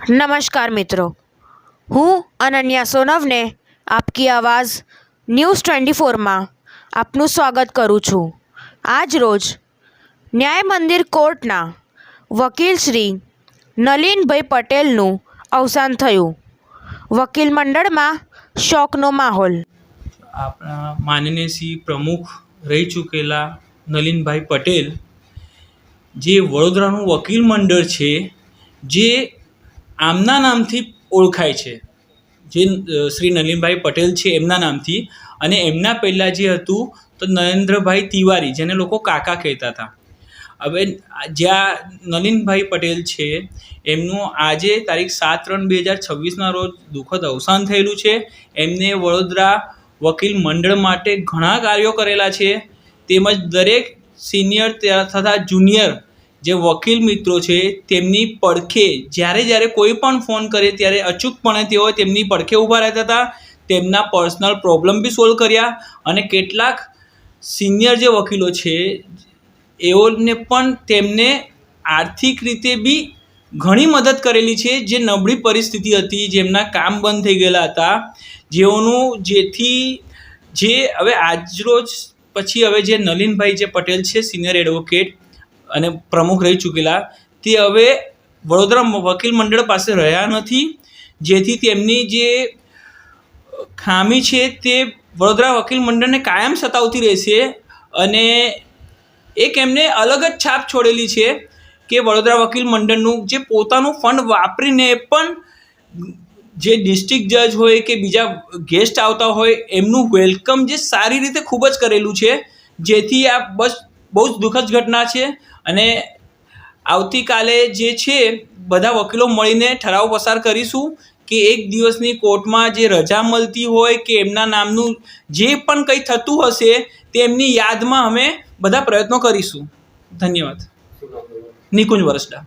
नमस्कार मित्रों, हूँ अनन्या सोनवने आपकी आवाज़ न्यूज़ 24 में आपનું સ્વાગત કરું છું। આજ રોજ ન્યાય મંદિર કોર્ટના વકીલ શ્રી નલિનભાઈ પટેલનું અવસાન થયું। વકીલ મંડળમાં શોકનો માહોલ। આપણા માનનીય શ્રી પ્રમુખ રહી ચૂકેલા નલિનભાઈ પટેલ, જે વડોદરાનું વકીલ મંડળ છે, જે આમના નામથી ઓળખાય છે, જે શ્રી નલિનભાઈ પટેલ છે એમના નામથી, અને એમના પહેલાં જે હતું તો નરેન્દ્રભાઈ તિવારી, જેને લોકો કાકા કહેતા હતા। હવે જ્યાં નલિનભાઈ પટેલ છે એમનું આજે તારીખ 7/3/2026ના રોજ દુઃખદ અવસાન થયેલું છે। એમને વડોદરા વકીલ મંડળ માટે ઘણા કાર્યો કરેલા છે, તેમજ દરેક સિનિયર તથા જુનિયર જે વકીલ મિત્રો છે તેમની પડખે જ્યારે કોઈ પણ ફોન કરે ત્યારે અચૂકપણે તેઓ તેમની પડખે ઊભા રહેતા હતા। તેમના પર્સનલ પ્રોબ્લેમ બી સોલ્વ કર્યા, અને કેટલાક સિનિયર જે વકીલો છે એઓને પણ તેમને આર્થિક રીતે બી ઘણી મદદ કરેલી છે, જે નબળી પરિસ્થિતિ હતી, જેમના કામ બંધ થઈ ગયેલા હતા, જેઓનું જેથી જે હવે આજરોજ પછી હવે જે નલિનભાઈ જે પટેલ છે સિનિયર એડવોકેટ અને પ્રમુખ રહી ચૂકેલા, તે હવે વડોદરા વકીલ મંડળ પાસે રહ્યા નથી, જેથી તેમની જે ખામી છે તે વડોદરા વકીલ મંડળને કાયમ સતાવતી રહેશે। અને એક એમને અલગ જ છાપ છોડેલી છે કે વડોદરા વકીલ મંડળનું જે પોતાનું ફંડ વાપરીને પણ જે ડિસ્ટ્રિક્ટ જજ હોય કે બીજા ગેસ્ટ આવતા હોય એમનું વેલકમ જે સારી રીતે ખૂબ જ કરેલું છે, જેથી આ બહુ જ દુઃખદ ઘટના છે। અને આવતીકાલે જે છે બધા વકીલો મળીને ઠરાવ પસાર કરીશું કે એક દિવસની કોર્ટમાં જે રજા મળતી હોય કે એમના નામનું જે પણ કંઈ થતું હશે તે એમની યાદમાં અમે બધા પ્રયત્નો કરીશું। ધન્યવાદ। નિકુંજ વરસડા।